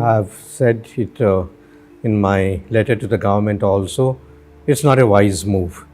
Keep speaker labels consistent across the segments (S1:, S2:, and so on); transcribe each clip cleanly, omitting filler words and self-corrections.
S1: have said it in my letter to the government also. It's not a wise move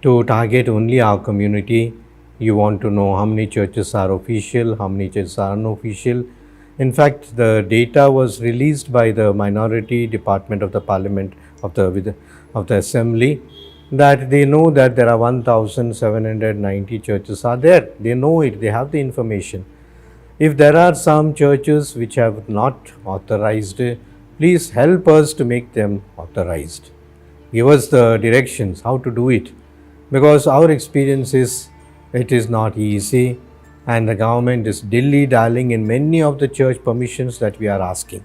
S1: to target only our community. You want to know how many churches are official, how many churches are unofficial. In fact, the data was released by the Minority Department of the Parliament of the Assembly, that they know that there are 1,790 churches are there. They know it, they have the information. If there are some churches which have not authorized, please help us to make them authorized. Give us the directions how to do it, because our experience is it is not easy, and the government is dilly-dallying in many of the church permissions that we are asking.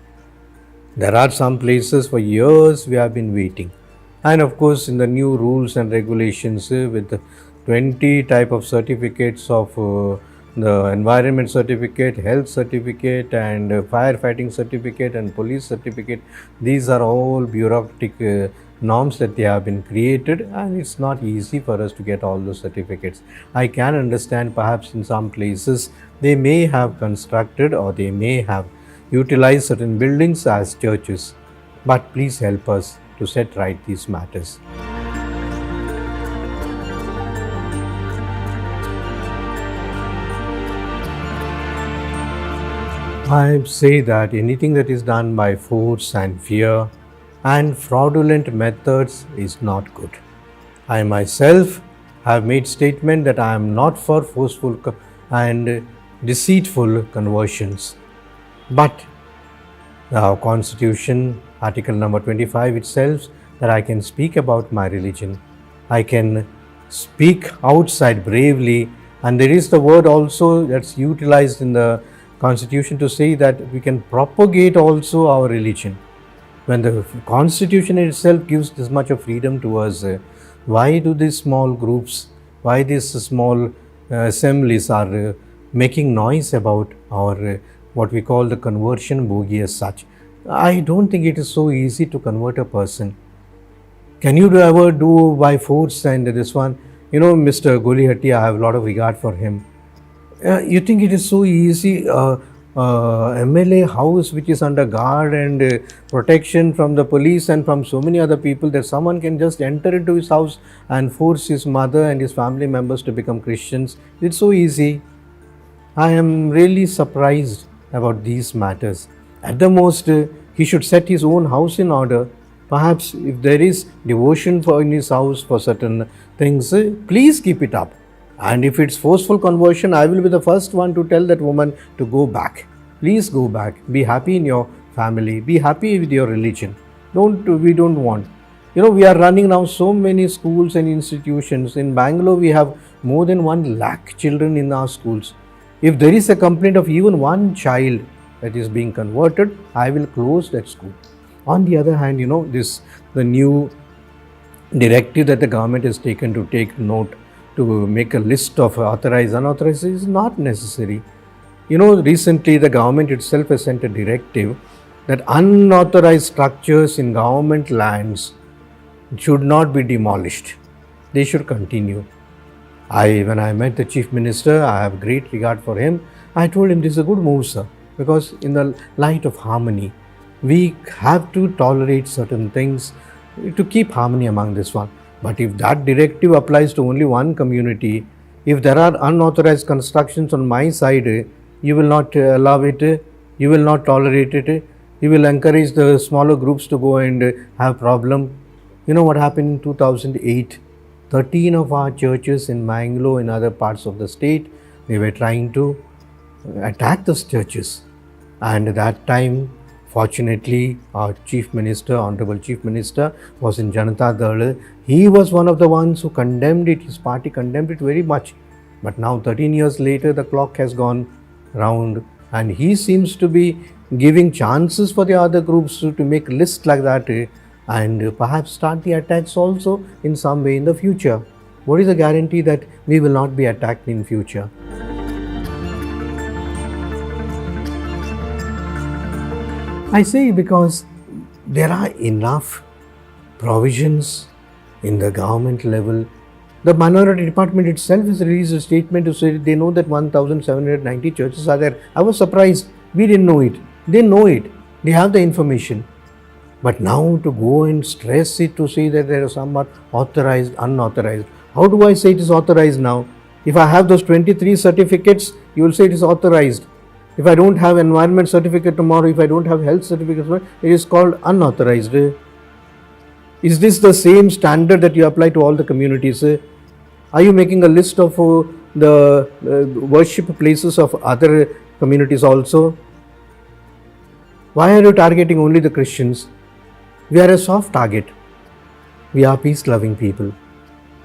S1: There are some places for years we have been waiting. And of course, in the new rules and regulations with the 20 type of certificates of the environment certificate, health certificate, and firefighting certificate and police certificate, these are all bureaucratic norms that they have been created, and it's not easy for us to get all those certificates. I can understand perhaps in some places they may have constructed or they may have utilized certain buildings as churches, but please help us to set right these matters. I say that anything that is done by force and fear and fraudulent methods is not good. I myself have made statement that I am not for forceful and deceitful conversions. But our Constitution, Article number 25 itself, that I can speak about my religion. I can speak outside bravely, and there is the word also that's utilized in the Constitution to say that we can propagate also our religion. When the Constitution itself gives this much of freedom to us, why do these small groups, why these small assemblies are making noise about our what we call the conversion bogey as such? I don't think it is so easy to convert a person. Can you ever do by force? And this one, Mr. Golihatti, I have a lot of regard for him. You think it is so easy? MLA house which is under guard and protection from the police and from so many other people, that someone can just enter into his house and force his mother and his family members to become Christians. It's so easy. I am really surprised about these matters. At the most, he should set his own house in order. Perhaps if there is devotion in his house for certain things, please keep it up. And if it's forceful conversion, I will be the first one to tell that woman to go back. Please go back. Be happy in your family. Be happy with your religion. We don't want. We are running now so many schools and institutions. In Bangalore, we have more than 1 lakh children in our schools. If there is a complaint of even one child that is being converted, I will close that school. On the other hand, the new directive that the government has taken to take note, to make a list of authorized, unauthorized, is not necessary. Recently the government itself has sent a directive that unauthorized structures in government lands should not be demolished. They should continue. When I met the Chief Minister, I have great regard for him. I told him this is a good move, sir, because in the light of harmony, we have to tolerate certain things to keep harmony among this one. But if that directive applies to only one community, if there are unauthorized constructions on my side, you will not allow it, you will not tolerate it, you will encourage the smaller groups to go and have problem. You know what happened in 2008? 13 of our churches in Mangalore and other parts of the state, they were trying to attack those churches. And at that time, fortunately, our Chief Minister, Honorable Chief Minister, was in Janata Dal. He was one of the ones who condemned it. His party condemned it very much. But now, 13 years later, the clock has gone round, and he seems to be giving chances for the other groups to make lists like that and perhaps start the attacks also in some way in the future. What is the guarantee that we will not be attacked in future? I say because there are enough provisions in the government level. The Minority Department itself has released a statement to say they know that 1,790 churches are there. I was surprised. We didn't know it. They know it. They have the information. But now to go and stress it to say that there are some are authorized, unauthorized. How do I say it is authorized now? If I have those 23 certificates, you will say it is authorized. If I don't have environment certificate tomorrow, if I don't have health certificate tomorrow, it is called unauthorized. Is this the same standard that you apply to all the communities? Are you making a list of the worship places of other communities also? Why are you targeting only the Christians? We are a soft target. We are peace-loving people.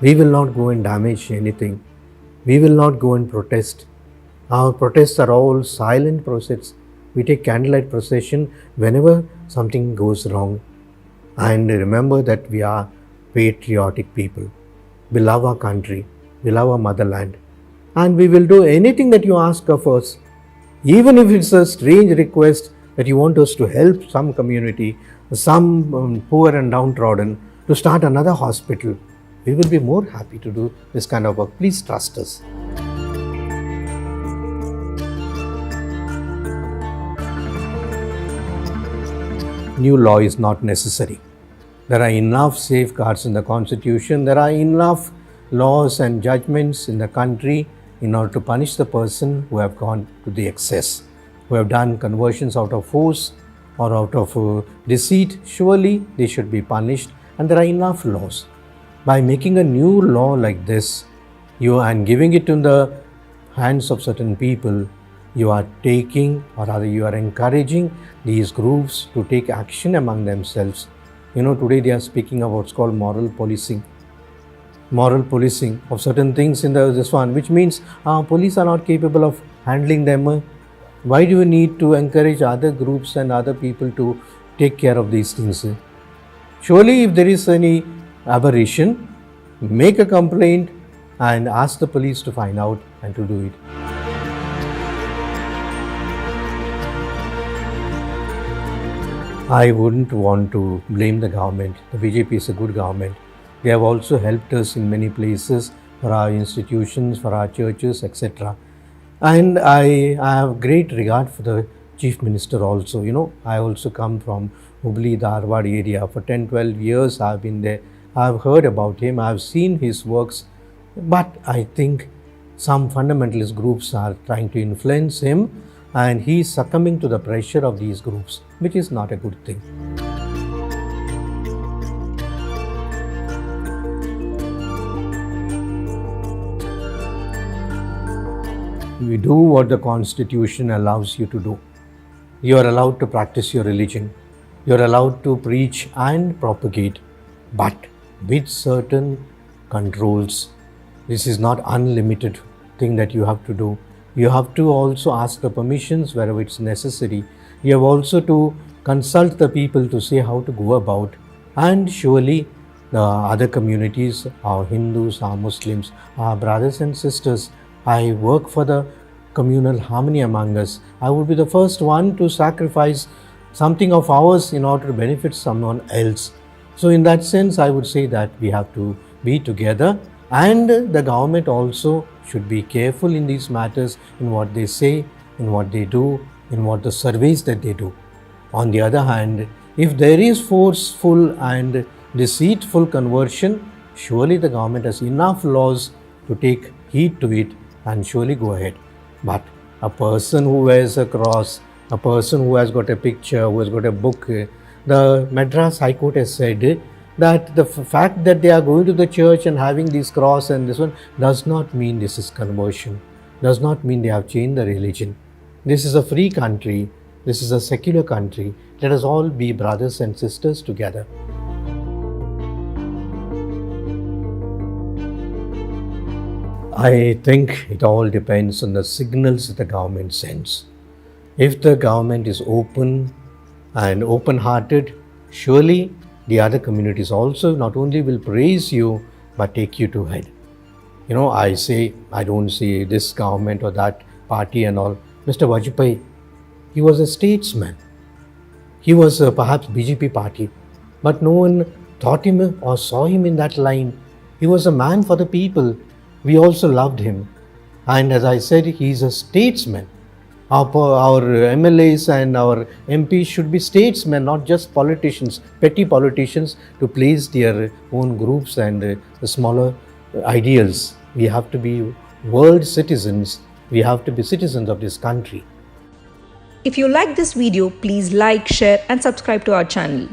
S1: We will not go and damage anything. We will not go and protest. Our protests are all silent protests. We take candlelight procession whenever something goes wrong. And remember that we are patriotic people. We love our country. We love our motherland. And we will do anything that you ask of us. Even if it's a strange request that you want us to help some community, some poor and downtrodden, to start another hospital, we will be more happy to do this kind of work. Please trust us. New law is not necessary. There are enough safeguards in the Constitution. There are enough laws and judgments in the country in order to punish the person who have gone to the excess, who have done conversions out of force or out of deceit. Surely they should be punished, and there are enough laws. By making a new law like this, and giving it in the hands of certain people, you are taking, or rather you are encouraging these groups to take action among themselves. Today they are speaking about what's called moral policing of certain things in this one, which means police are not capable of handling them. Why do we need to encourage other groups and other people to take care of these things? Surely if there is any aberration, make a complaint and ask the police to find out and to do it. I wouldn't want to blame the government. The BJP is a good government. They have also helped us in many places, for our institutions, for our churches, etc. And I have great regard for the Chief Minister also. I also come from Hubli, Dharwad area. For 10-12 years I have been there. I have heard about him. I have seen his works. But I think some fundamentalist groups are trying to influence him, and he is succumbing to the pressure of these groups, which is not a good thing. You do what the Constitution allows you to do. You are allowed to practice your religion. You are allowed to preach and propagate, but with certain controls. This is not unlimited thing that you have to do. You have to also ask the permissions wherever it's necessary. You have also to consult the people to see how to go about. And surely the other communities, our Hindus, our Muslims, our brothers and sisters, I work for the communal harmony among us. I would be the first one to sacrifice something of ours in order to benefit someone else. So in that sense, I would say that we have to be together, and the government also should be careful in these matters, in what they say, in what they do, in what the surveys that they do. On the other hand, if there is forceful and deceitful conversion, surely the government has enough laws to take heed to it and surely go ahead. But a person who wears a cross, a person who has got a picture, who has got a book, the Madras High Court has said that the fact that they are going to the church and having this cross and this one does not mean this is conversion, does not mean they have changed the religion. This is a free country, this is a secular country. Let us all be brothers and sisters together. I think it all depends on the signals that the government sends. If the government is open and open-hearted, surely the other communities also not only will praise you, but take you to head. I don't say this government or that party and all. Mr. Vajpayee, he was a statesman. He was perhaps BJP party, but no one thought him or saw him in that line. He was a man for the people. We also loved him. And as I said, he is a statesman. Our MLAs and our MPs should be statesmen, not just politicians, petty politicians to please their own groups and the smaller ideals. We have to be world citizens. We have to be citizens of this country.
S2: If you like this video, please like, share and subscribe to our channel.